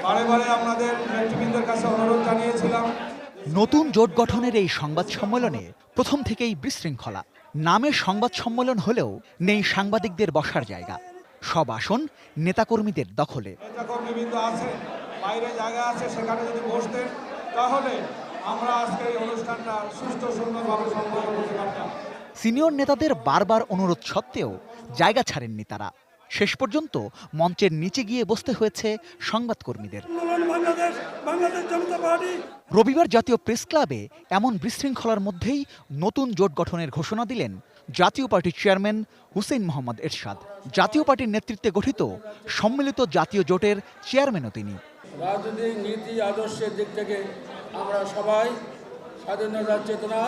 বারে বারে আপনাদের নেতৃবৃন্দের কাছে অনুরোধ জানিয়েছিলাম। নতুন জোট গঠনের এই সংবাদ সম্মেলনে প্রথম থেকেই বিশৃঙ্খলা। নামে সংবাদ সম্মেলন হলেও নেই সাংবাদিকদের বসার জায়গা। সব আসন নেতাকর্মীদের দখলে। নেতাকর্মীবৃন্দ আছে, বাইরে জায়গা আছে, সেখানে যদি বসতেন তাহলে আমরা আজকে এই অনুষ্ঠানটা সুষ্ঠু সুন্দরভাবে সম্পন্ন করতে পারতাম। সিনিয়র নেতাদের বারবার অনুরোধ সত্ত্বেও জায়গা ছাড়েননি তারা। শেষ পর্যন্ত মঞ্চের নিচে গিয়ে বসতে হয়েছে সংবাদকর্মীদের। রবিবার জাতীয় প্রেস ক্লাবে এমন বিশৃঙ্খলার মধ্যেই নতুন জোট গঠনের ঘোষণা দিলেন জাতীয় পার্টির চেয়ারম্যান হুসেইন মোহাম্মদ এরশাদ। জাতীয় পার্টির নেতৃত্বে গঠিত সম্মিলিত জাতীয় জোটের চেয়ারম্যানও তিনি। রাজনৈতিক নীতি আদর্শের দিক থেকে আমরা সবাই স্বাধীনতার চেতনা,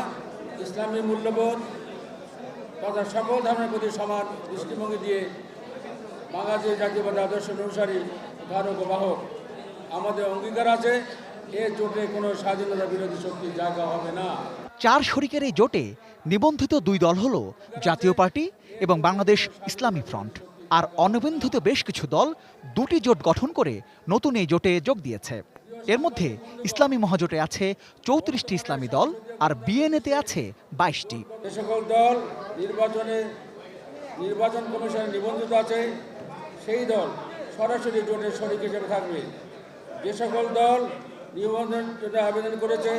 ইসলামী মূল্যবোধ তথা সকল ধর্মের প্রতি সমান দৃষ্টিভঙ্গি দিয়ে বাংলাদেশ জাতীয়বাদী আদর্শ অনুসারী ধারক ও বাহক আমাদের অঙ্গীকার আছে। এ জোটে কোনো স্বাধীনতা বিরোধী শক্তির জায়গা হবে না। 4 শরিকের এই জোটে নিবন্ধিত 2 দল হল জাতীয় পার্টি এবং বাংলাদেশ ইসলামী ফ্রন্ট। আর অনিবন্ধিত বেশ কিছু দল 2টি জোট গঠন করে নতুন এই জোটে যোগ দিয়েছে। এর মধ্যে ইসলামী মহাজোটে আছে 34টি ইসলামী দল আর বিএনএতে আছে 22টি। যে সকল দল নির্বাচন কমিশনে নিবন্ধিত আছে সেই দল সরাসরি জোটের শরিক হিসেবে থাকবে। যে সকল দল নিবন্ধন জোটে আবেদন করেছে,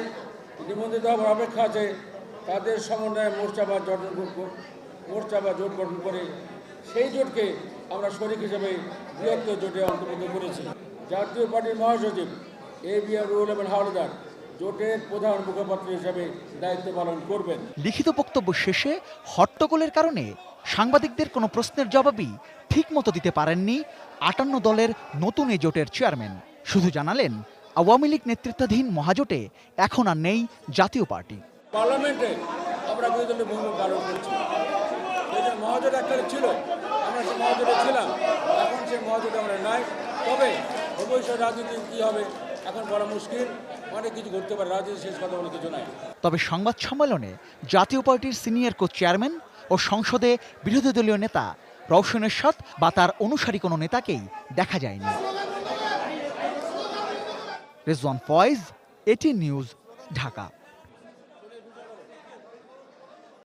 নিবন্ধিত হওয়ার অপেক্ষা আছে, তাদের সমন্বয়ে মোর্চা বা জোট গঠন করে সেই জোটকে আমরা শরিক হিসেবে বৃহত্তর জোটে অন্তর্ভুক্ত করেছি। জাতীয় পার্টির মহাসচিব এবিএম রুহুল আমিন হাওলাদার জোটের প্রধান মুখপাত্র হিসেবে দায়িত্ব পালন করবেন। লিখিত বক্তব্য শেষে হট্টগোলের কারণে সাংবাদিকদের কোনো প্রশ্নের জবাবই ঠিকমতো দিতে পারেননি 58 দলের নতুন এই জোটের চেয়ারম্যান। শুধু জানালেন আওয়ামী লীগ নেতৃত্বাধীন মহাজোটে এখন আর নেই জাতীয় পার্টি। পার্লামেন্টে আমরা বিরোধী দলের ভূমিকা পালন করছি। এই যে মহাজোট এককালে ছিল, আমরা সেই মহাজোটে ছিলাম, এখন সেই মহাজোটে আমরা নাই। তবে ভবিষ্যৎ রাজনীতি কী হবে এখন বলা মুশকিল, অনেক কিছু ঘটতে পারে, রাজনীতি শেষ কথা বলে কিছু নাই। তবে সংবাদ সম্মেলনে জাতীয় পার্টির সিনিয়র কো চেয়ারম্যান ও সংসদে বিরোধী দলীয় নেতা রওশন এরশাদ বা তার অনুসারী কোনো নেতাকেই দেখা যায়নি। রেজওয়ান ফয়েজ, এটি নিউজ, ঢাকা।